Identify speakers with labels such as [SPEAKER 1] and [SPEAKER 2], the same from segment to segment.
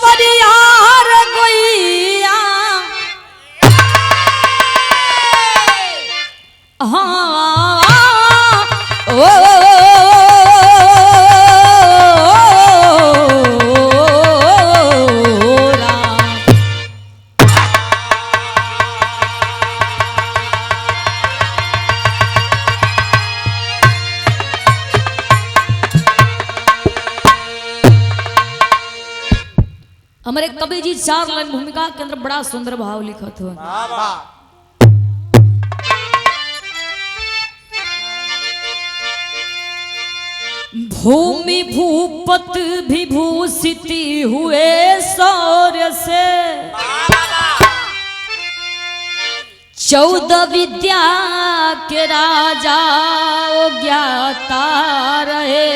[SPEAKER 1] सवरिया रे गोइया हाँ ओ हमारे कवि जी 4 लाइन भूमिका के अंदर बड़ा सुंदर भाव लिखत हो। भूमि भूपत विभूषित हुए शौर्य से 14 विद्या के राजा ज्ञाता रहे।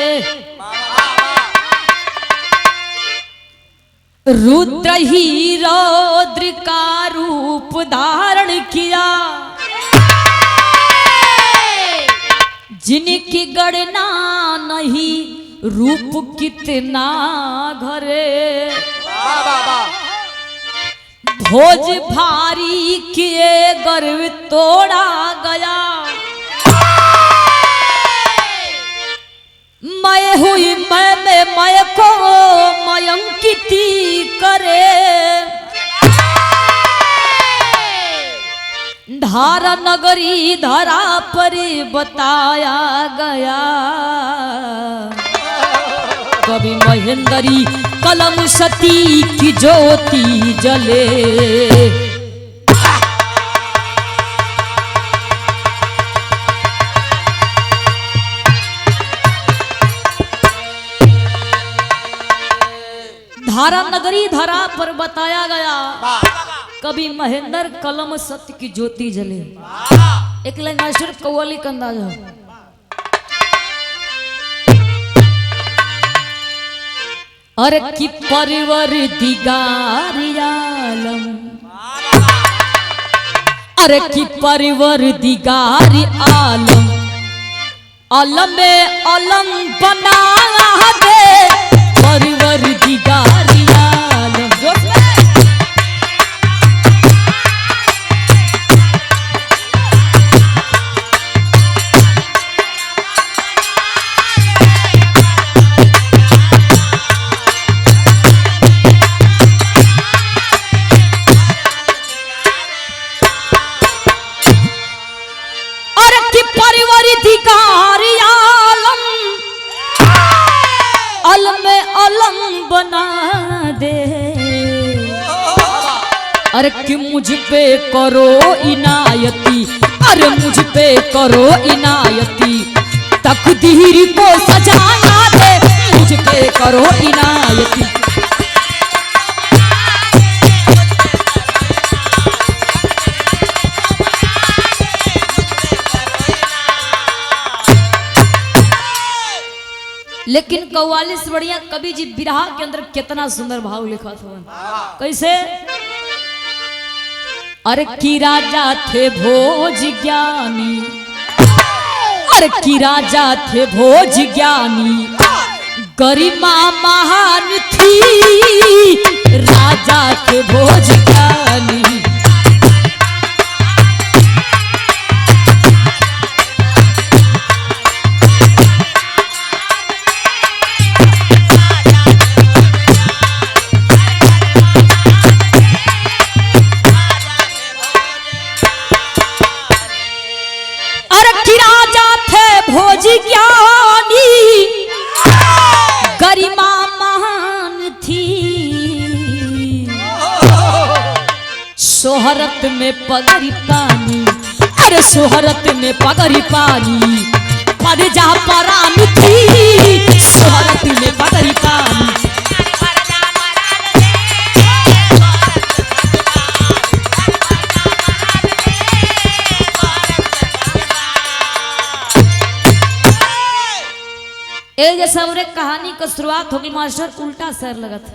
[SPEAKER 1] रुद्र ही रौद्र का रूप धारण किया जिनकी गणना नहीं रूप कितना घरे। भोज भारी किए गर्व तोड़ा गया मैं हुई मैं को मयंकिती करे। धारा नगरी धरा पर बताया गया कवि महेंद्री कलम सती की ज्योति जले। धारा नगरी धरा पर बताया गया कवि महेंद्र कलम सत्य की ज्योति जले। एक लाइन मास्टर कव्वाली का अंदाजा अरे की परिवर दिगारी आलम अरे की परिवर दिगारी आलम अलम में अलम बनाया दे परिवर दिगारी आलम। अरे की परिवर दिगारी आलम अलम अलम बना दे। अरे कि मुझ पे करो इनायती अरे मुझ पे करो इनायती तकदीर को सजाना दे मुझ पे करो इनायती। लेकिन कव्वाली से बढ़िया कवि जी बिरहा के अंदर कितना सुंदर भाव लिखा था। कैसे अरे की राजा थे भोज ज्ञानी अरे की राजा थे भोज ज्ञानी गरिमा महान थी राजा थे भोज ज्ञानी। भोज ज्ञानी गरिमा महान थी सोहरत में पगड़ी पानी अरे सोहरत में पगड़ी पानी पद जा परान थी सोहरत में पगड़ी पानी। एक जैसा और एक कहानी का शुरुआत होगी मास्टर उल्टा सर लगा था।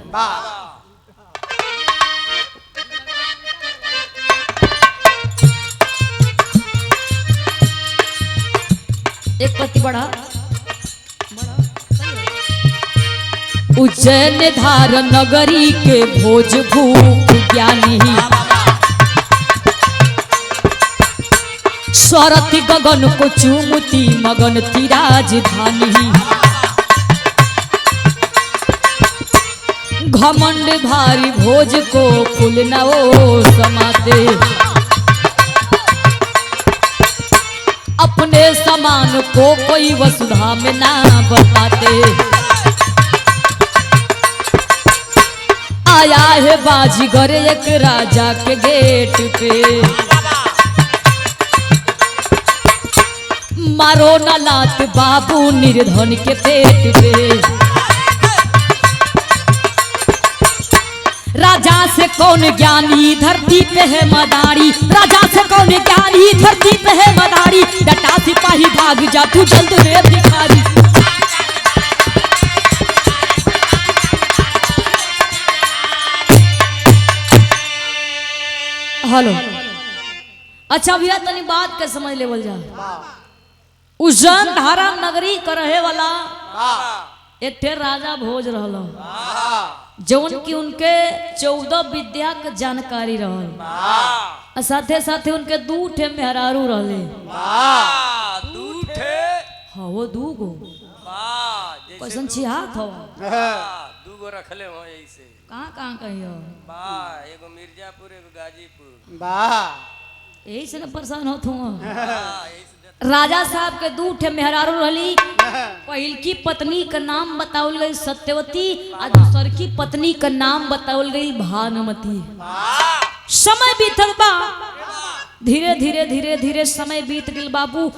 [SPEAKER 1] एक पति बड़ा उज्जैन धार नगरी के भोज भूप ज्ञानी स्वरति गगन को चूमती मगन की राजधानी घमंड भारी भोज को फूल न ओ समाते अपने समान को कोई वसुधा में ना बताते आया है बाजीगर एक राजा के गेट पे मारो न लात बाबू निर्धन के पेट पे राजा से कौन ज्ञानी धरती पे है मदारी राजा से कौन ज्ञानी धरती पे है मदारी डटा सिपाही भाग जा तू जल्द रे भिखारी हेलो अच्छा भैया तनी बात के समझ लेवल जा उज्जैन धारा नगरी कर रहे वाला एक ठे राजा भोज रहल जौन की उनके 14 विद्या के जानकारी रहल साथे साथे उनके 2 ठे मेहरारू रहले हाँ वो 2 गो कैसन छिहात हो
[SPEAKER 2] 2 गो रखले हो ऐसे
[SPEAKER 1] कहाँ कहियो
[SPEAKER 2] एगो मिर्जापुर एगो गाजीपुर
[SPEAKER 1] यही से परेशान होत हूँ राजा साहब के 2 ठे मेहरारू रहली पहिल की पत्नी का नाम बतावल गई सत्यवती और दूसर की पत्नी का नाम बतावल गई भानुमती समय बीतल बा धीरे धीरे धीरे धीरे समय बीत गई बाबू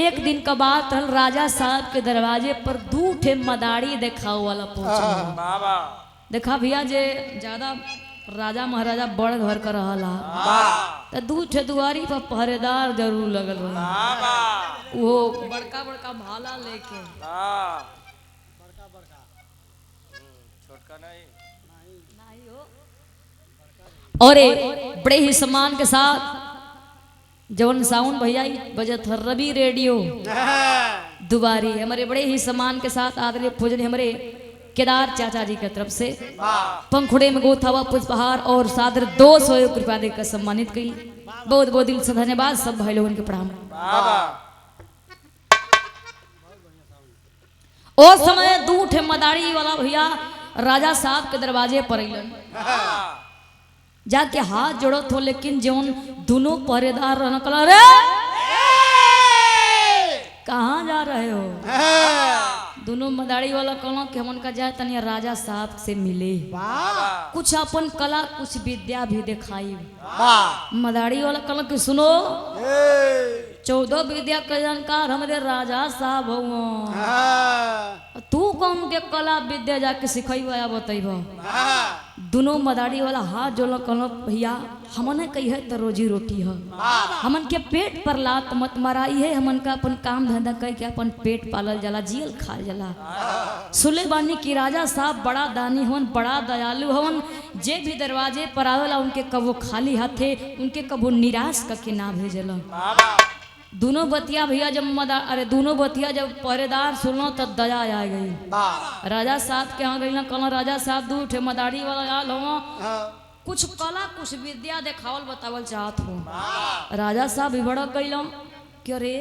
[SPEAKER 1] एक दिन का बात रहल राजा साहब के दरवाजे पर 2 ठे मदारी देखाव वाला पहुंचा देखा भैया जे ज्यादा राजा महाराजा बड़ घर का रहला तो 2 ठे दुआरी पर पहरेदार जरूर लगल रहा वो बड़का बड़का भाला लेके
[SPEAKER 2] छोटका नहीं
[SPEAKER 1] और बड़े ही सम्मान के साथ जवन साउंड भैया बजत रवि रेडियो दुबारी हमारे बड़े ही सम्मान के साथ आदरणीय पूजन हमारे केदार चाचा जी की तरफ से पंखुड़े में गोथावा पुष्पहार और सादर 200 रुपया देकर सम्मानित की बहुत बहुत दिल से धन्यवाद सब भाई लोगों के प्रणाम ओ समय 2 ठे मदारी वाला भैया राजा साहब के दरवाजे पर अइलन जाके हाथ जोड़त हो लेकिन जौन दोनों पहरेदार रहना रे कहाँ जा रहे हो दोनों मदारी वाला कहना कि हम उनका जाए तनिया राजा साहब से मिले कुछ अपन कला कुछ विद्या भी दिखाई मदारी वाला कहना कि सुनो 14 विद्या का जानकार हमारे राजा साहब हो तू कौन के कला विद्या जाके सिखैबा बतैब दोनों मदारी वाला हाथ जोड़ल कहल भैया हमने कही है तो रोजी रोटी है हमन के पेट पर लात मत मराई है हमन का अपन काम धंधा कह के अपन पेट पालल जाला जियल खाल जाला सुले बानी की राजा साहब बड़ा दानी हवन बड़ा दयालु हवन जे भी दरवाजे पर आवेला उनके कबो खाली हाथे उनके कबो निराश करके ना भेजला दोनों बतिया भैया जब दोनों बतिया जब पहरेदार सुनो तब दया आ गई राजा साहब के यहाँ गई कहना राजा साहब 2 ठे मदारी वाला आल हो कुछ कला कुछ विद्या देखावल बतावल चाहत हो राजा साहब भी भड़क गई क्यों रे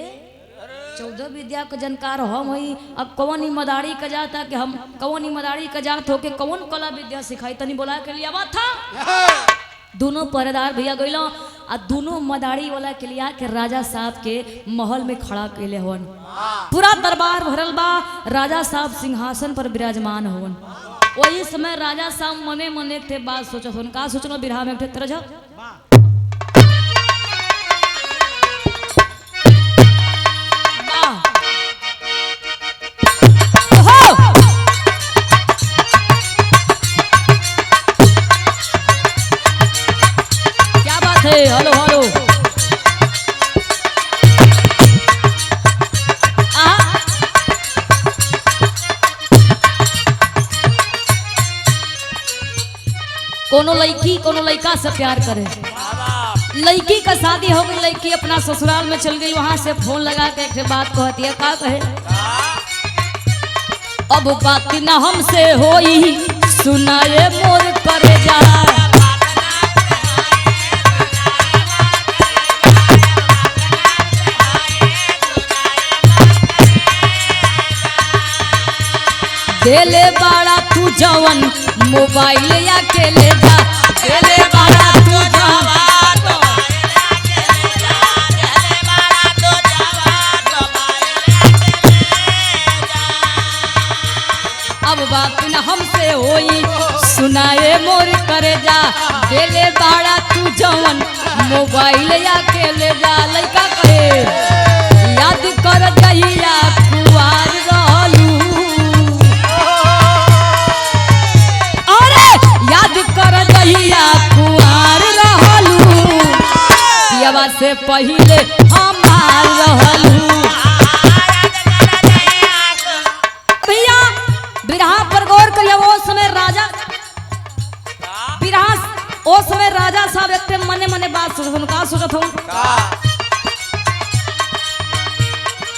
[SPEAKER 1] 14 विद्या के जानकार हम हई अब कौन ही मदारी का जाता कि हम कौन ही मदारी का जात हो के कौन कला विद्या सिखाई तनी बोला के लिए बात था दोनों पहरेदार भैया गई आ दोनों मदारी वाला के लिया के राजा साहब के महल में खड़ा कैले हवन पूरा दरबार भरल बा राजा साहब सिंहासन पर विराजमान हवन वही समय राजा साहब मने मने थे बात सोचत हवन का सोचलो बिरहा में थे तरह हेलो हेलो कोनो लड़की कोनो लड़का से प्यार करे लड़की का शादी हो गई लड़की अपना ससुराल में चल गई वहां से फोन लगा के एक बात कहती है का कहे अब बात न हमसे होई सुनाए मोर करेजा। देले बाड़ा तू जवन मोबाइल या के ले जा, देले बाड़ा तू जवन। अब बात न हमसे होई सुनाए मोर करेजा। देले बाड़ा तू जवन मोबाइल या के ले जा। लइका कहे याद कर जहिया कुआर रहलू, याद कर जहिया कुआर रहलू, पियवा से पहिले हमार रहलू। भैया बिरहा पर गौर करिए। वो समय राजा बिरहा, वो समय राजा साहब एक मने मने बात सोचत, का सोचत हूँ,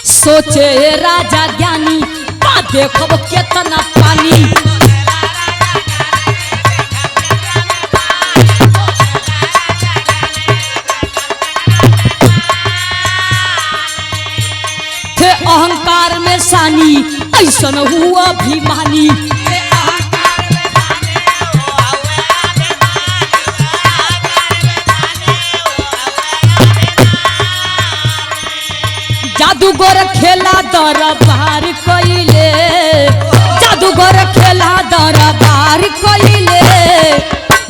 [SPEAKER 1] सोचे राजा ज्ञानी बा देखब केतना पानी। अहंकार में सानी ऐसन हुआ अभिमानी। जादूगर खेला दरबार कइले, जादूगर खेला दरबार कइले,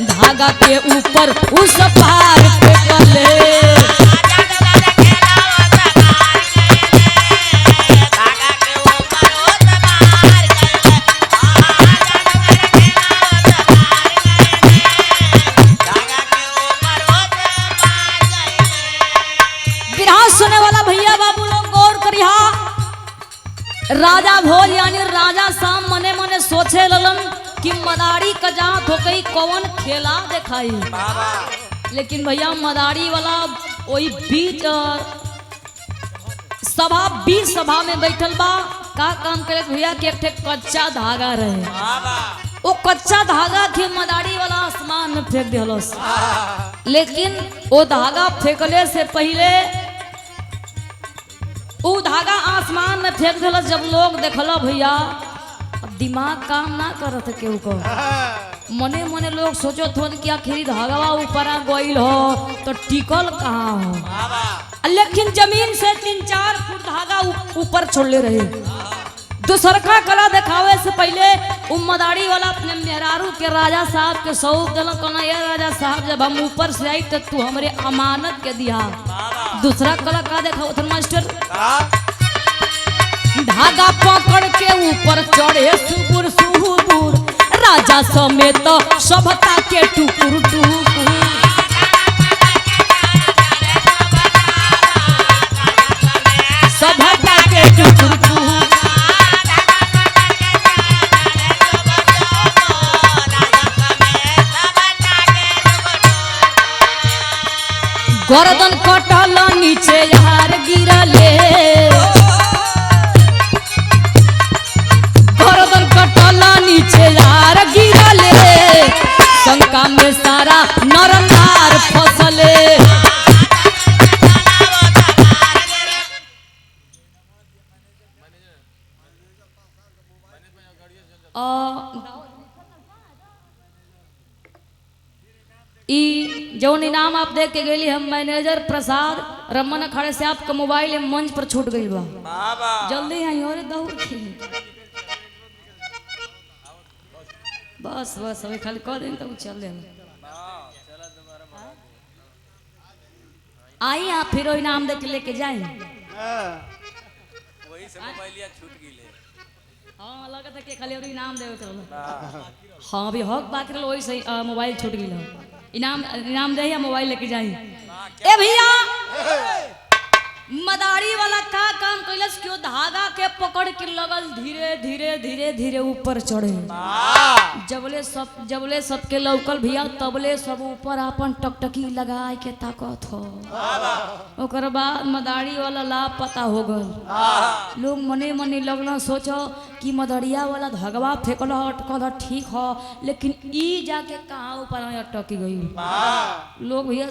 [SPEAKER 1] धागा के ऊपर उस पार फेंकले। राजा भोज यानी राजा साम मने मने सोचे ललन कि मदारी का जात हो गई कौन खेला दिखाई। लेकिन भैया मदारी वाला वही बीच सभा, बीच सभा में बैठल बा। का काम करे भैया कि एक कच्चा धागा रहे, वो कच्चा धागा के मदारी वाला आसमान में फेंक दिलस। लेकिन वो धागा फेंकले से पहले वो धागा आसमान में फेंक दिलस। जब लोग देखल भैया अब दिमाग काम ना करत केहू को, मने मने लोग सोचत हो कि आखिर धागा ऊपर आ गइल हो तो टिकल कहाँ हो। लेकिन जमीन से 3-4 फुट धागा ऊपर छोड़ले रहे। दूसरका कला दिखावे से पहले वो मदारी वाला अपने मेहरारू के राजा साहब के सौंप दिल। कहना ये राजा साहब जब हम ऊपर से आई तो तू हमारे अमानत के दिया। दूसरा कला का देखा था मास्टर, धागा पकड़ के ऊपर चढ़े सुबुर सुबुर, राजा समेत सभता के टुकुर टुकुर। सभता के टुकुर टुकुर, गर्दन कटल नीचे यार गिरले, गर्दन कटल नीचे यार गिरले, शंका में सारा नर नार फसले। जौन इनाम आप देख के गई हम मैनेजर प्रसाद रमन खड़े से आपका मोबाइल मंच पर छूट गई बा। जल्दी आई और दौड़ के बस बस अभी खाली कह दिन तो चल दे। आई आप फिर इनाम देख लेके जाए।
[SPEAKER 2] वही से मोबाइलिया छूट गईले।
[SPEAKER 1] हां लगा था कि खाली और इनाम देवे चलो। हां अभी हक बाकी रहो वही सही मोबाइल छूट गई। इनाम इनाम दे या मोबाइल लेके जाई। ए भैया मदारी वाला का काम कैलस क्यों धागा के पकड़ के लगल धीरे धीरे धीरे धीरे ऊपर चढ़े। जबले सबके लौकल भैया तबले सब ऊपर अपन टकटकी लगा के ताकत हो। ओकर बाद मदारी वाला लापता हो गल। लोग मने मने लगना सोचो कि मदरिया वाला धगवा फेंकल अटकल ठीक हो, लेकिन ई जाके कहाँ ऊपर अटकी गई। लोग भैया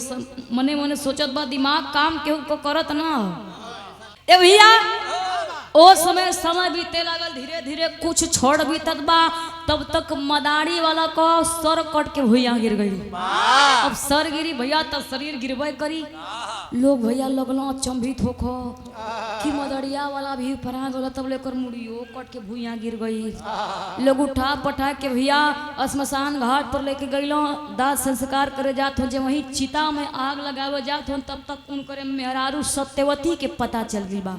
[SPEAKER 1] मने मने सोचत बा दिमाग काम केहू को करत ना। ए भैया ओ समय बीते लागल, धीरे धीरे कुछ छोड़ बीतत बा, तब तक मदारी वाला को सर कट के भैया गिर गई। अब सर गिरी भैया तब शरीर गिरबे करी। लोग भैया लगलो अचंभित होखो कि मदरिया वाला भी फरा गल, तब लेकर मुड़ियो कट के भूया गिर गई। लोग उठा पठा के भैया श्मशान घाट पर लेके गईलो, दाह संस्कार करे जात हो। जब वही चिता में आग लगावे जात हो, तब तक उनकर मेहरारू सत्यवती के पता चल गई बा।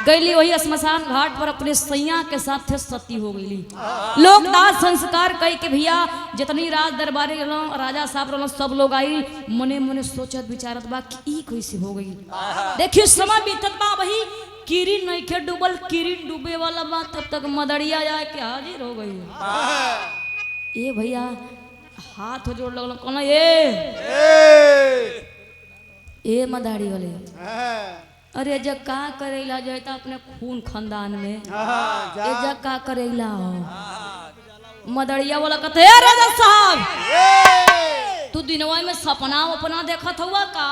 [SPEAKER 1] गईली वही श्मशान घाट पर अपने सैया के साथ सती हो गईली। लोग दाह संस्कार कई के भैया जितनी राज दरबारे राजा साहब रहो सब लोग आई, मने मने सोचत विचारत बा कि ई कैसे हो गई। देखिए समय बीतत बा, वही किरिन नहीं के डूबल, किरिन डूबे वाला बा, तब तक मदरिया जाए के हाजिर हो गई। ए भैया हाथ जोड़ लगल, कौन ए मदारी वाले, अरे जब का करेला जाए तो अपने खून खानदान में जब का करेला हो। मदरिया वाला कहते है राजा साहब तू दिनवा में सपना वपना देखत हुआ का।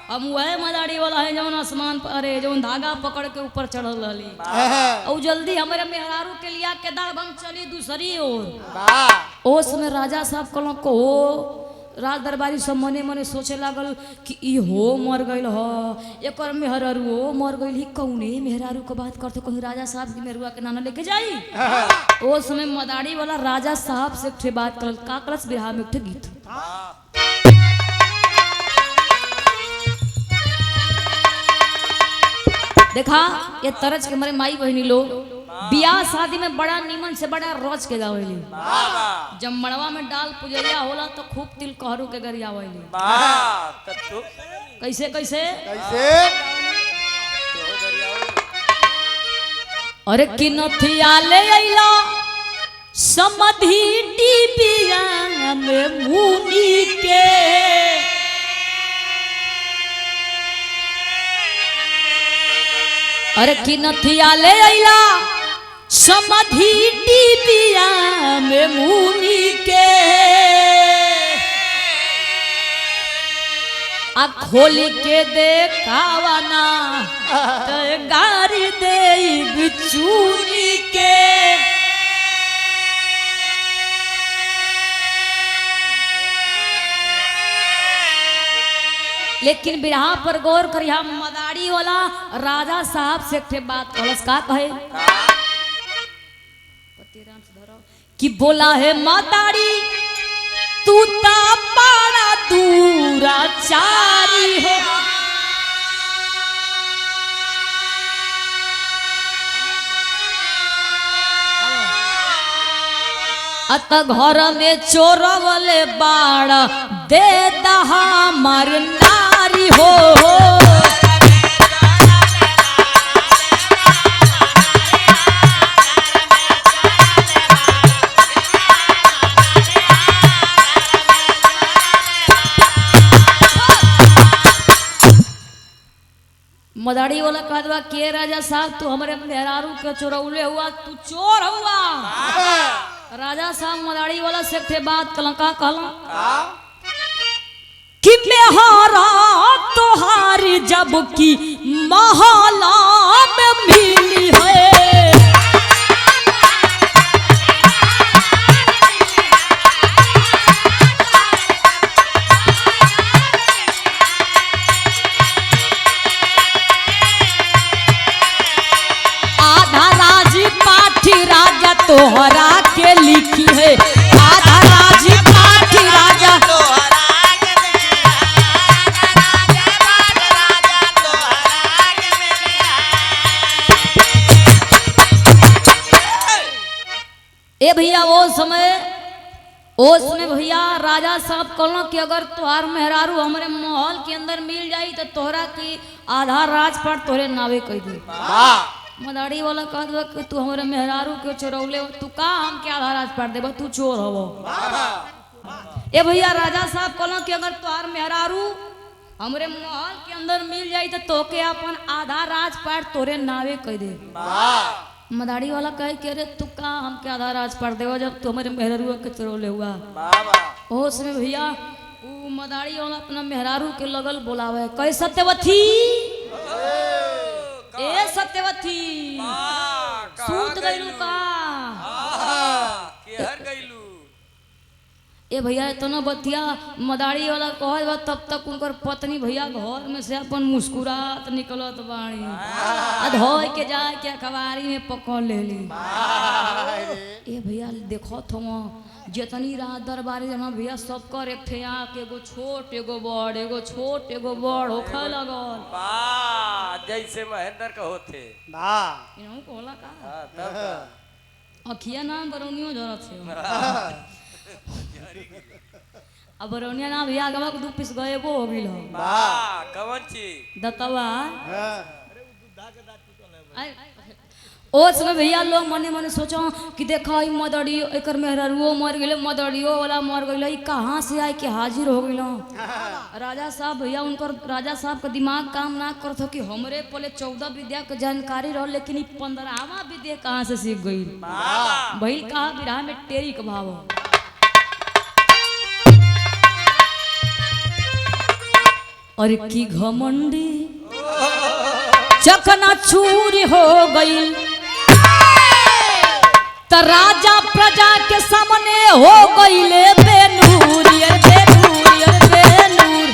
[SPEAKER 1] हम वह मदारी वाला है जौन आसमान पर, अरे जौन धागा पकड़ के ऊपर चढ़ल रही और जल्दी हमारे मेहरारू के लिया के दागम चली दूसरी ओर। ओस में राजा साहब कहलो को राज दरबारी सब मने मने सोचे लागल कि ई हो मर गईल हो, एक मेहरारू मर गईल ही, कौने मेहरारू के बात करते कहूँ राजा साहब की मेहरुआ के नाना लेके जाई। ओ समय मदारी वाला राजा साहब से उठे बात करल, का कलस बिरहा में उठे गीत। देखा ये तरज के हमारे माई बहनी लोग बियाह शादी में बड़ा नीमन से बड़ा रोज के गावेली। जब मड़वा में डाल पुजरिया होला तो खूब तिल कहरू के गरियावेली। कैसे कैसे अरे किनथिया ले अइला समधी डिबिया में मुनि के, अरे किनथिया ले अइला समधी डिबिया में मुनि के, आ खोल के देखावना तो गारी दे बिचूनी के। लेकिन बिरहा पर गौर करिया, मदारी वाला राजा साहब से एक बात कलस, का कहे कि बोला है मदारी तू ता बड़ा दूराचारी हो, अत घर में चोरवले बाड़ा दे दहा मर नारी हो। मदारी वाला कहा दवा के राजा साहब तू हमारे मेहरारू के चोरौले हुआ, तू चोर हुआ। राजा साहब मदारी वाला से थे बात कलंका कहला कि मेहरा तोहारी जब की महला में मिली है, तोहरा के लिखी है, आधा राजी पाठी राजा उसमें भैया राजा साहब कहलो कि अगर तोहार मेहरारू हमरे महल के अंदर मिल जाई तो तोहरा की आधा राजपाट तोहरे नावे कह दे। मदारी वाला कह दो कि तू हमरे मेहरारू के चोरौले हो, तू का हम के आधा राजपाट देबा, तू चोर हवो। ए भैया राजा साहब कहलो कि अगर तोहार मेहरारू हमरे महल के अंदर मिल जाई तो तोके अपन आधा राजपाट तोरे नावे कह दे। मदारी वाला कहे कि अरे तू का हम के आधा राजपाट देवा जब तू हमारे मेहरारू के चोरौले हुआ। उसमें भैया वो मदारी वाला अपना मेहरारू के लगल बोलावे, कहे सत्यवती ए सत्यवती सूत गइलू का
[SPEAKER 2] केहर गइलू।
[SPEAKER 1] ए भैया इतना बतिया मदारी वाला कहे बा तब तक उनकर पत्नी भैया घर में से अपन मुस्कुरात निकलत बाणी धोए के जाए के अखबारी में पकड़ लेली। ए भैया देखो थो जितनी रात दरबारी जमा भैया सब कर एक ठे आँख एगो छोट एगो बड़ एगो छोट एगो बड़ होखे लगल।
[SPEAKER 2] जैसे महेंद्र का होते
[SPEAKER 1] इनहु को होला का अखिया नाम बरौनियो जरत है अब बरौनिया ना भैया गवा को 2 पीस गए वो हो गइल
[SPEAKER 2] कौन चीज
[SPEAKER 1] दतवा ओ समय भैया लोग मने मने सोचो कि देखा मदड़ियो एकर मेहरारुओ मर गेले, मदड़ियो वाला मर गइल, कहाँ से आए के हाजिर हो गइल। राजा साहब भैया उनकर राजा साहब का दिमाग काम ना करत हो कि हमरे पहले 14 विद्या के जानकारी रह लेकिन 15वां विद्या कहाँ से सीख गई। भइल कहा विराह में टेरी के भाव और की घमंडी चकना चूर हो गई त राजा प्रजा के सामने हो गईले बेनूर बेनूर बेनूर।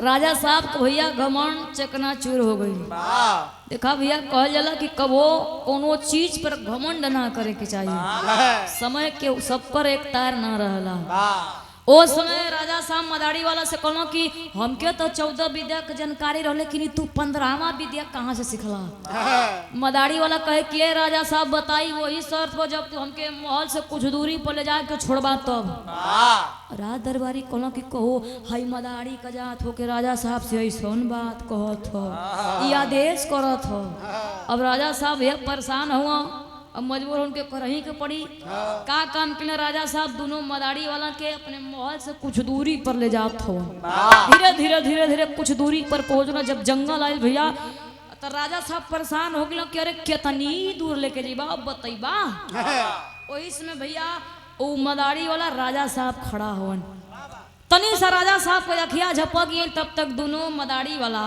[SPEAKER 1] राजा साहब को भैया घमंड चकना चूर हो गई। देखा भैया कहल जाला कि कबो कोनो चीज पर घमंड ना करे के चाहिए, समय के सब पर एक तार ना रहला। ओ समय राजा साहब मदारी वाला से कहलो कि हमके तो 14 विद्या के जानकारी रह लेकिन तू 15वां विद्या कहाँ से सिखला। मदारी वाला कहे कि राजा साहब बताई वही शर्त हो जब तू हमके महल से कुछ दूरी पर ले जाके छोड़बा तब। राज दरबारी कहलो कि कहो हाई मदारी का जात हो के राजा साहब से ऐसन बात कहत हो, ये आदेश करत हो। अब राजा साहब ये परेशान हुआ, अब मजबूर उनके करही के पड़ी। का काम के राजा साहब दोनों मदारी वाला के अपने महल से कुछ दूरी पर ले जात हो। धीरे धीरे धीरे धीरे कुछ दूरी पर पहुंचना जब जंगल आयल भैया तो राजा साहब परेशान हो गए कि अरे कितनी दूर लेके जीबा बतईबा। वही समय भैया वो मदारी वाला राजा साहब खड़ा होन, तनी सा राजा साहब को अखिया झपक गई तब तक दोनों मदारी वाला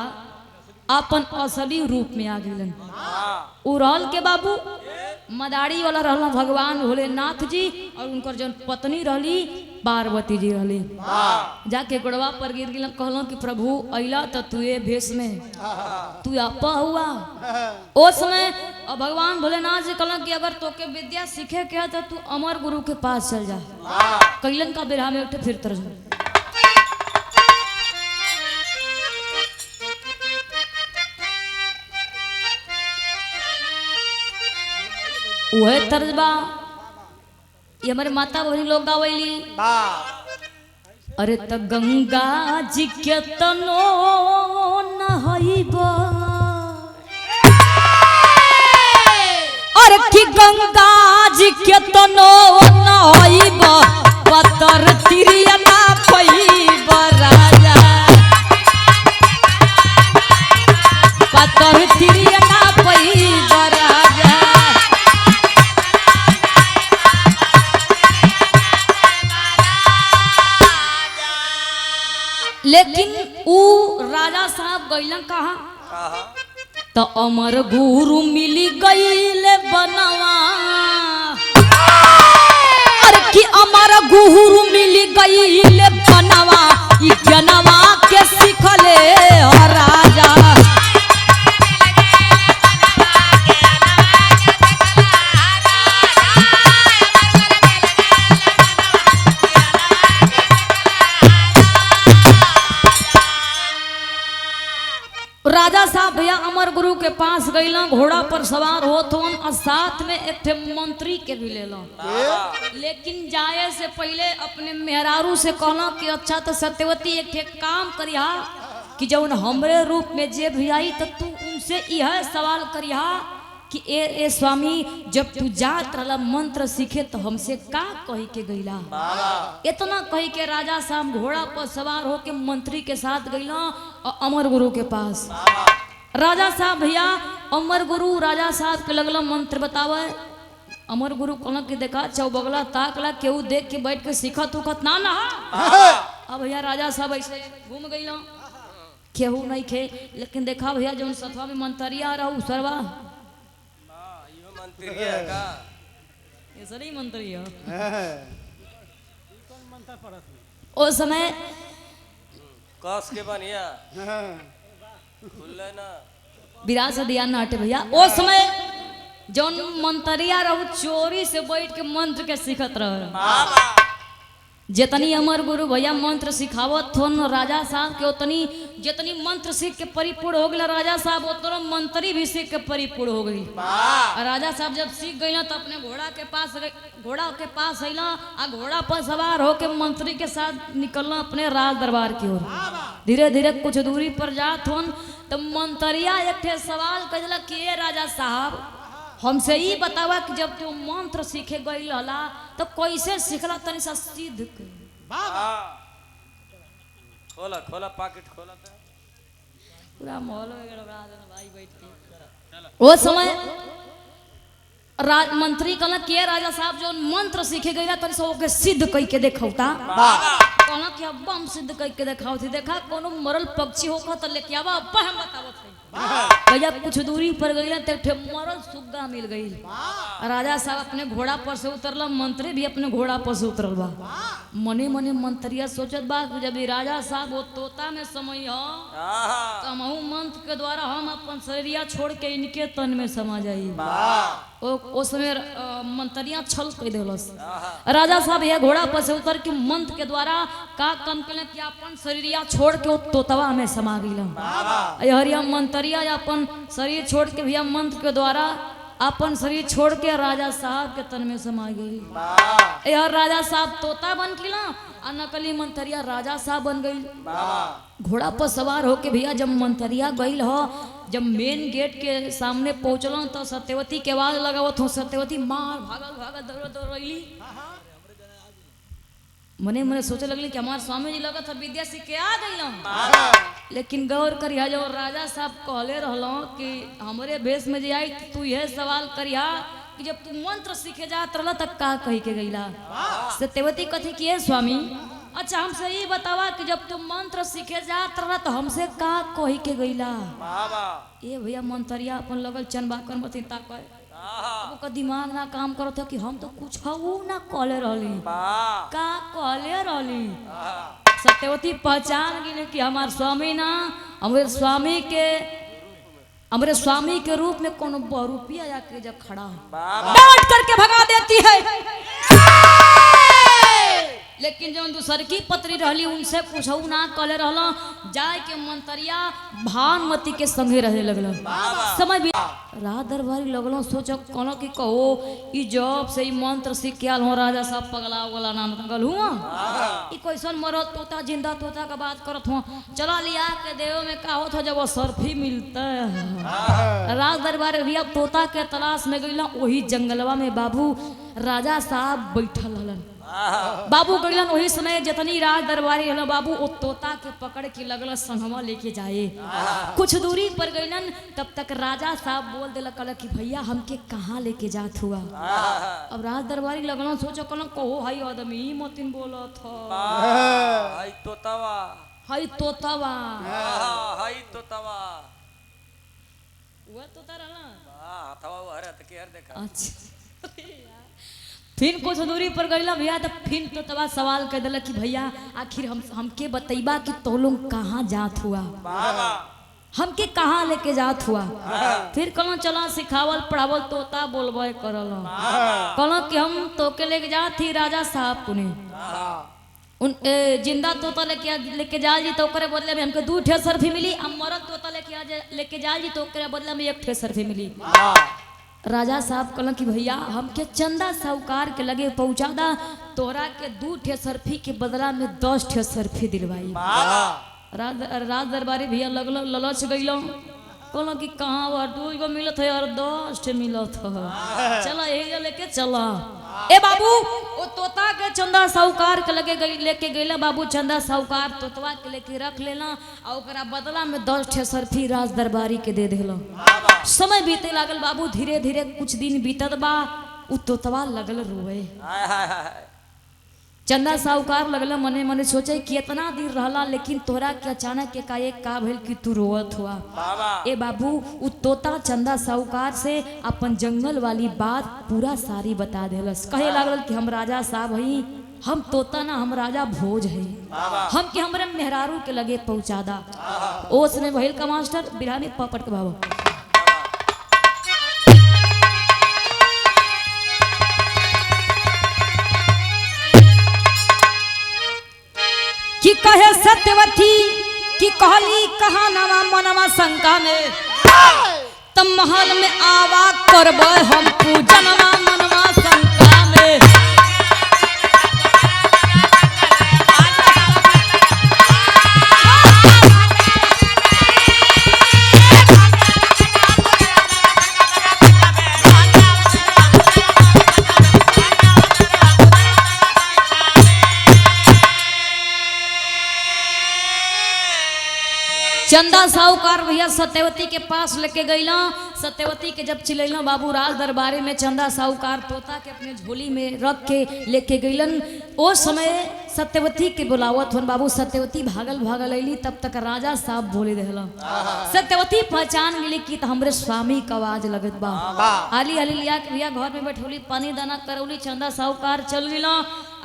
[SPEAKER 1] अपन असली रूप में आ गए। उड़ल के बाबू मदारी वाला रहला भगवान भोलेनाथ जी और उनकर जन पत्नी रहली पार्वती जी रहली। जाके गोड़वा पर गिर गिल कहलो कि प्रभु अइला तो तुए भेष में तू आपा हुआ। ओ समय भगवान भोलेनाथ जी कहलो कि अगर तोके विद्या सीखे के है तो तू अमर गुरु के पास चल जा। कैलन का बिरहा में उठे फिर तरह वह तर्जबा ये हमारे माता बहनी लोग गावैली। अरे त गंगा जी के तनो नहइबा अरे कि गंगा जी के तनो नहइबा पतर तिरिया ना पइबा राजा पतर तिरिया ना पइबा राजा। लेकिन ऊ राजा साहब गइलन कहाँ तो अमर गुरु मिली गईले बनवा। अरे कि अमर गुरु मिली गईले बनवा ई जनवा के सिखले राजा। राजा साहब भैया भैया अमर गुरु के पास गईला, घोड़ा पर सवार होत हवन और साथ में एक थे मंत्री के भी ले लो। लेकिन जाए से पहले अपने मेहरारू से कहला कि अच्छा तो सत्यवती एक ठे काम करिहा कि जौन हमरे रूप में जे भी आई तो तू उनसे यह सवाल करिहा कि ए स्वामी जब तू जात रहला मंत्र सीखे तो हमसे का कही के गईला। इतना कही के राजा साहब घोड़ा पर सवार होके मंत्री के साथ गईला और अमर गुरु के पास। राजा साहब भैया अमर गुरु राजा साहब के लगला मंत्र बतावे। अमर गुरु कहला कि देखा चौबगला ताकला केहू देख के बैठ के सीखत उखत ना ना। अब भैया राजा साहब ऐसे घूम गईला, केहू नहीं खे। लेकिन देखा भैया जौन सतवा में मंतरिया रहू सरवा ये सही मंत्री है। उस समय
[SPEAKER 2] कस के बनिया खुले ना
[SPEAKER 1] विरासत दिया ना हटे भैया। उस समय जौन मंतरिया रहू चोरी से बैठ के मंत्र के सीखत रह। जितनी अमर गुरु भैया मंत्र सिखावत थोन राजा साहब के उतनी जितनी मंत्र सीख के परिपूर्ण हो गया राजा साहब उतना मंत्री भी सीख के परिपूर्ण हो गई। राजा साहब जब सीख गई तो अपने घोड़ा के पास अला आ घोड़ा पर सवार होके मंत्री के साथ निकलना अपने राज दरबार की ओर। धीरे धीरे कुछ दूरी पर जात होन तो मंत्रिया एक ठे सवाल कहला कि राजा साहब हमसे ही बतावा कि जब तू मंत्र सीखे गई रहला तो कैसे सीखला तनी सा सिद्ध
[SPEAKER 2] खोला खोला पॉकेट खोला तो
[SPEAKER 1] पूरा माहौल में गड़बड़ा देना भाई बैठ के। वो समय मंत्री कहला कि राजा साहब जो मंत्र सीखे गई ना तनी सा ओके सिद्ध कई के देखौता। कहला कि अब हम सिद्ध कई के देखाओ थी। देखा कोनो मरल पक्षी होकर तो लेके आवा अब हम बतावत है। भैया कुछ दूरी पर गई तो मरल सुग्गा मिल गई। राजा साहब अपने घोड़ा पर से उतरला, मंत्री भी अपने घोड़ा पर से उतरल बा। मने मने मंत्रिया सोचत बा जब राजा साहब वो तोता में समय हो तो हमहू मंत्र के द्वारा हम अपन शरीरिया छोड़ के इनके तन में समा जाई। उस समय मंत्रिया छल कह दिलस। राजा साहब यह घोड़ा पर से उतर के मंत्र के द्वारा का काम कले कि अपन शरीरिया छोड़ के तोतवा में समा गई। हरिया मंत्रिया अपन शरीर छोड़ के भैया मंत्र के द्वारा अपन शरीर छोड़ के राजा साहब के तन में समा गई। यह राजा साहब तोता बन किला और नकली मंत्रिया राजा साहब बन गई। घोड़ा पर सवार होके भैया जब मंत्रिया गई हो, जब मेन गेट के सामने पहुंचल तो सत्यवती के आवाज लगावत हो। सत्यवती मार भागल भागल दौड़ रही। मने मने सोचे लगली कि हमारे स्वामी जी लगत विद्या सीख के आ गई। लेकिन गौर करिया जो राजा साहब कहले रहलो कि हमरे भेष में जे आई तू यह सवाल करिया कि जब तू मंत्र सीखे जात रहला तक का कही के गईला। सत्यवती कथी कि स्वामी अच्छा हमसे ये बतावा कि जब तू मंत्र सीखे जात रहला तो हमसे का कही के गईला। ये भैया मंत्रिया अपन लगल चनबाकर मती ताकय ओका दिमाग ना काम करत है कि हम तो कुछ ना कहले रहली का कहले रहली। सत्यवती पहचान गई कि हमार स्वामी ना हमारे स्वामी के रूप में कोनो बहुरूपिया जाके जब खड़ा डांट करके भगा देती है। लेकिन जो दूसर की पत्री रहली उनसे पूछऊ ना कहले रहला। जाय के मंत्रिया भानुमति के संगे रहे लगल। समय भी रात दरबारी लगलो सोचो कोनो कि कहो ई जब से ई मंत्र सीख के आल हो राजा साहब पगला वाला नाम गल हुआ ई कैसन मरत तोता जिंदा तोता का बात करत हो। चला लिया के देव में का होत हो जब वो सर्फी मिलता है। रात दरबारी रिया तोता के तलाश में गइला। वही जंगलवा में बाबू राजा साहब बैठल हलन। बाबू गइलन वही समय जितनी राज दरबारी हल बाबू वो तोता के पकड़ के लगल संगवा लेके जाए। कुछ दूरी पर गइलन तब तक राजा साहब बोल दिल कल कि भैया हमके कहाँ लेके जात हुआ। अब राज दरबारी लगल सोचो कल कहो हाई आदमी मतिन बोलत
[SPEAKER 2] हाई तोतावा
[SPEAKER 1] हाई तोतावा
[SPEAKER 2] हाई तोतावा
[SPEAKER 1] वो तोता रहला
[SPEAKER 2] हथवा वो हरे त के हर देखा।
[SPEAKER 1] अच्छा फिर कुछ दूरी पर गईला भैया तो फिर तो तबा सवाल कर दिला कि भैया आखिर हमके बतैबा कि तो लोग कहाँ जात हुआ हमके कहाँ लेके जात हुआ। फिर कहला चला सिखावल पढ़ावल तोता बोलबे करल कहला कि हम तोके लेके जात थी राजा साहब पुने। जिंदा तोता लेके जाल जी तो ओकरे बदले में हमके 2 ठे सर्फी मिली। अब मरल तोता लेके जाल जी तो ओकरे बदले में 1 ठे सर्फी मिली। राजा साहब कहलन कि भैया हमके चंदा साहूकार के लगे पहुंचा दा, तोरा के 2 ठे सर्फी के बदला में 10 ठे सर्फी दिलवाई। राज दरबारी भैया लगल ललच गइलो, कहलो कि कहाँ बा 2 गो मिलत है और 10 ठे मिलत है, चला यही लेके चला। ए बाबू वो तोता के चंदा साहूकार के लगे लेके गईला। बाबू चंदा साहूकार तोतवा के लेके रख लेला और ओकरा बदला में 10 ठे सर्फी राज दरबारी के दे देला। समय बीते लागल बाबू, धीरे धीरे कुछ दिन बीतत बा, उ तोतवा लगल रोए। चंदा साहूकार लगल मने मने सोचे कि इतना दिन रहला लेकिन तोरा के अचानक के का भइल कि तू रोवत हुआ। ए बाबू उ तोता चंदा साहूकार से अपन जंगल वाली बात पूरा सारी बता देलस। कहे लागल कि हम राजा साहब हई, हम तोता ना हम राजा भोज है, हम के हमरे मेहरारू के लगे पहुंचा दा। ओस में भइल का मास्टर बिरहानी पपट के बाबा कि कहे सत्यवती कि कहली कहा नवा मनवा शंका में, तब महल में आवा करब हम पूजनवा मनवा शंका में। चंदा साहूकार भैया सत्यवती के पास लेके गईला। सत्यवती के जब चिलैला बाबू राज दरबारे में, चंदा साहूकार तोता के अपने झोली में रख के लेके गईलन। ओ समय सत्यवती के बुलावत हन बाबू, सत्यवती भागल भागल अली, तब तक राजा साहब बोले देहला। सत्यवती पहचान मिली कि हमरे स्वामी का आवाज लगत बा। आली आली लिया के भैया घर में बैठौली, पानी दाना करौली, चंदा साहूकार चल गिला।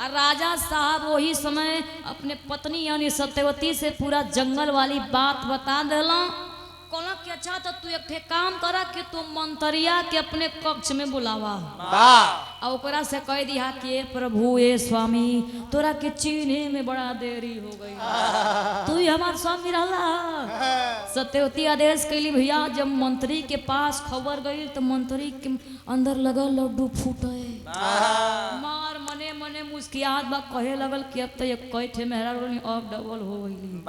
[SPEAKER 1] और राजा साहब वही समय अपने पत्नी यानी सत्यवती से पूरा जंगल वाली बात बता देला। कहला कि अच्छा तो तू एक ठे काम करा कि तू मंतरिया के अपने कक्ष में बुलावा और ओकरा से कह दिया कि प्रभु ए स्वामी तोरा के चीने में बड़ा देरी हो गई, तू ही हमार स्वामी रहला। सत्यवती आदेश कैली भैया। जब मंत्री के पास खबर गई तो मंत्री के अंदर लगा लड्डू फूटे, मार मने मने मुस्कियात बा, कहे लगल कि अब तो एक कई ठे मेहरा अब डबल हो गई।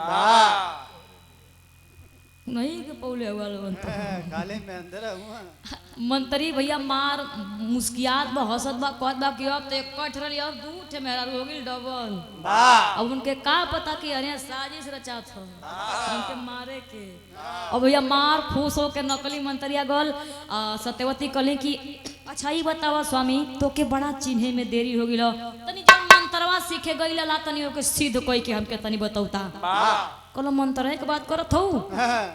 [SPEAKER 1] नहीं के पौले काले में अंदर मंत्री भैया मार मुस्कियात बा, हंसत बा, कहत बा कि अब तो एक कठ रही, अब 2 ठे मेहरा हो गई डबल। अब उनके का पता कि अरे साजिश रचा था उनके मारे के। और भैया मार खुश हो के नकली मंत्रिया गल। सत्यवती कहले कि अच्छा ही बतावा स्वामी तो के बड़ा चिन्हे में देरी हो गई, तनी जब मंत्रवा सीखे गई ला तनी ओके सिद्ध कई के हमके तनी बताऊता। कहलो मंत्र के बात करत हो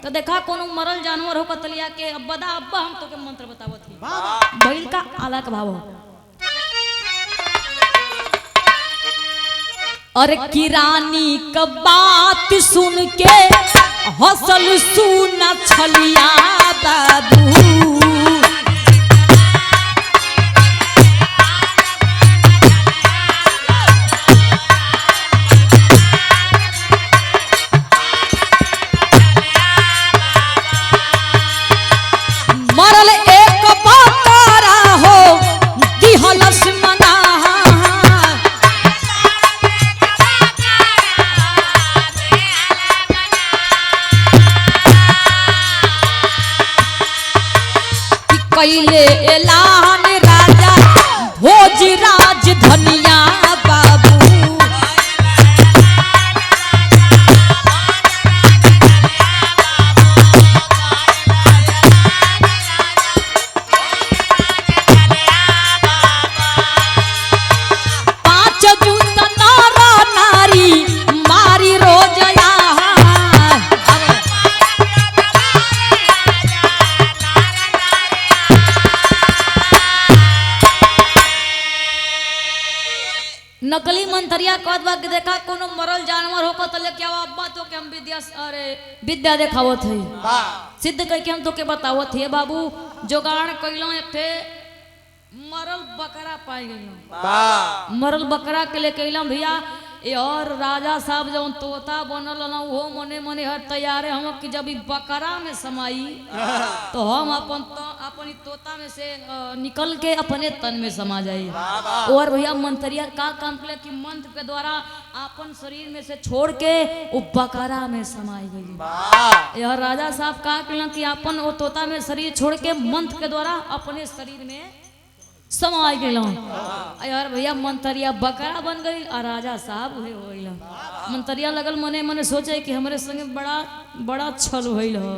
[SPEAKER 1] तो देखा कोनो मरल जानवर हो कतलिया के अब्बा हम तो के मंत्र बतावत ही बैल का आला का भाव। और किरानी का बात सुन के हसल सुना छलिया बाबू, मरल एक बातारा हो दिहलस मना। कैले एलान राजा भोज राज धनिया बाबू, नकली मंतरिया कहत बा कि देखा कोनो मरल जानवर हो तो लेके आओ अब्बा तो के हम विद्या देखावत है, सिद्ध कह के हम तो के बतावत है। बाबू जोगाड़ कैलो एक ठे मरल बकरा पाई गई, मरल बकरा के लेके अइलम भैया। ये और राजा साहब जब तोता बनल ना वो मने मने हर तैयारे हम कि जब ई बकरा में समाई तो हम अपन तोता में से निकल के अपने तन में समा जाई। और भैया मंत्रिया का काम किया कि मंत्र के द्वारा अपन शरीर में से छोड़ के वो बकरा में समाई गई। यह राजा साहब का किया कि अपन वो तोता में शरीर छोड़ के मंत्र के द्वारा अपने शरीर में समाई गई। यार भैया मंत्रिया बकरा बन गई और राजा साहब हुए हो गई। मंत्रिया लगल मने मने सोचे कि हमारे संगे बड़ा छल होइल हो।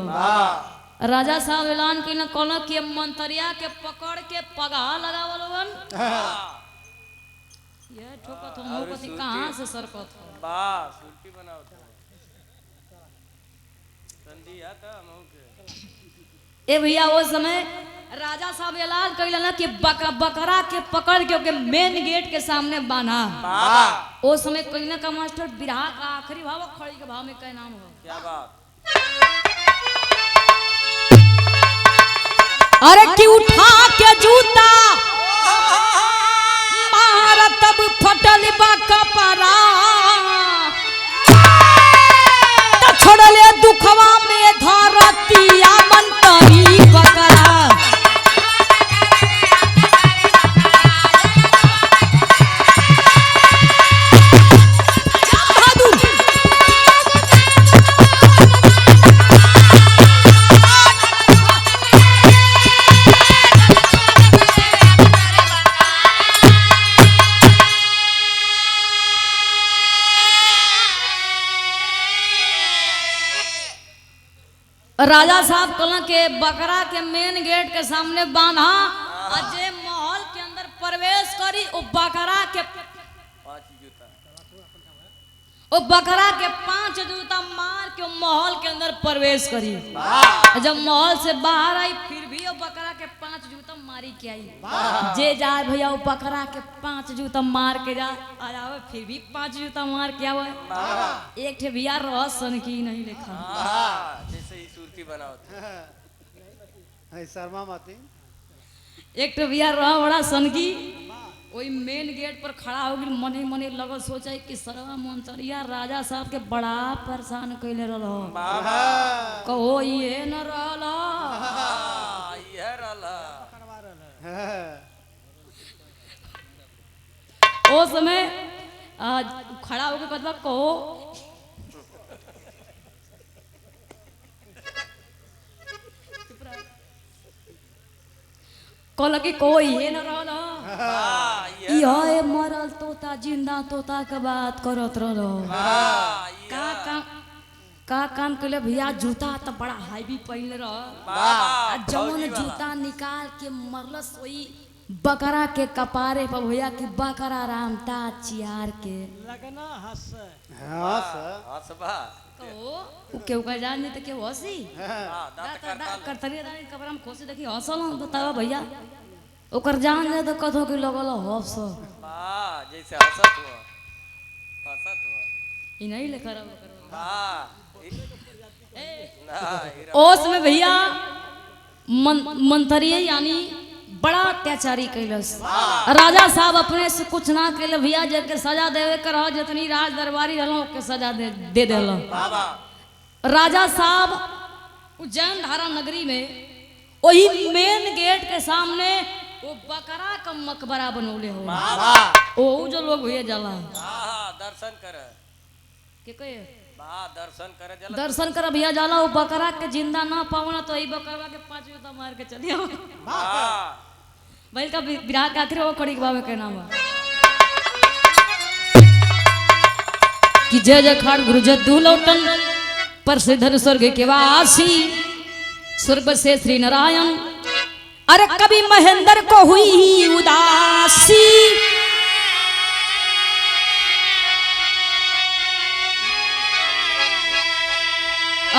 [SPEAKER 1] राजा साहब ऐलान कइल कहल कि मंत्रिया के पकड़ के पगहा लगावलन। ये ठोकत हो कथी कहां से सरकत हो
[SPEAKER 2] बस उल्टी बनाओ संधि आता हमहू के।
[SPEAKER 1] ए भैया वो समय राजा साहब ऐलान कइलन कि बकरा के पकड़ के ओके मेन गेट के सामने बांधा। ओ समय कइना का मास्टर बिरहा का आखिरी भाव खड़ी के भाव में क्या नाम हो?
[SPEAKER 2] क्या बात?
[SPEAKER 1] अरे कि उठा के जूता मार तब फटल बा कपड़ा त छोड़ले दुखवा में धरतिया मंतरी बकरा। राजा साहब कहलन के बकरा के मेन गेट के सामने बांधा और जे महल के अंदर प्रवेश करी ओ बकरा के 5 जूता मार के महल के अंदर प्रवेश करी। जब महल से बाहर आई फिर भी वो बकरा के 5 जूता मारी के आई। जे जाए भैया वो बकरा के 5 जूता मार के जा आवे फिर भी 5 जूता मार के आवे। एक ठे भैया रहसन की नहीं लिखा
[SPEAKER 2] जैसे ही सुरती बनाओ
[SPEAKER 3] शर्मा माती
[SPEAKER 1] एक ठे भैया रह बड़ा सनकी वही मेन गेट पर खड़ा हो गई। मने मने लगल सोचे कि सरवा मंत्रिया राजा साहब के बड़ा परेशान कैले रहो कहो ये न रहला
[SPEAKER 2] ये रहला
[SPEAKER 1] ओ समय खड़ा होके कहता कहो कहल कि कोई ये न रहला ये मरल तोता जिंदा तोता के बात करत रहो। का काम कैले भैया जूता तो बड़ा हैवी पहले रह जौन जूता निकाल के मरलस वही बकरा के कपारे पर भैया कि बकरा रामता चियार के
[SPEAKER 3] लगना हंस
[SPEAKER 2] हंसबा
[SPEAKER 1] तो केहू का जान नहीं तो केहू हंसी करतरी रानी कपड़ा में खोसी देखी हंसल बतावा भैया ओकर जान ले तो कथो कि लगल हंस
[SPEAKER 2] जैसे हंसत हुआ
[SPEAKER 1] ई नहीं लेकर
[SPEAKER 2] ओस
[SPEAKER 1] ओस में भैया मंत्री यानी बड़ा अत्याचारी कैलस। राजा साहब अपने से कुछ ना कैले भैया जब सजा देवे कर जितनी राज दरबारी रहलो के सजा दे देलो। राजा साहब उज्जैन धारा नगरी में वही मेन गेट के सामने वो बकरा का मकबरा बनौले हो। ओ जो लोग भैया जाला
[SPEAKER 2] दर्शन कर
[SPEAKER 1] के कहे
[SPEAKER 2] दर्शन
[SPEAKER 1] कर भैया जाला वो बकरा के जिंदा ना पावना तो यही बकरा के 5 जूता मार के चलिए बैल का विराह का आखिर वो खड़ी बाबा के नाम कि जय जय खाड़ गुरु जद्दू लौटन पर से धन स्वर्ग के वासी स्वर्ग से श्री नारायण। अरे कभी महेंद्र को हुई उदासी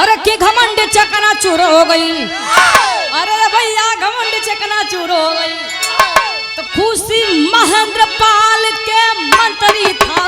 [SPEAKER 1] अरे की घमंड चकना चूर हो गई। अरे भैया घमंड चकना चूर हो गई तो खुशी महेंद्र पाल के मंत्री था।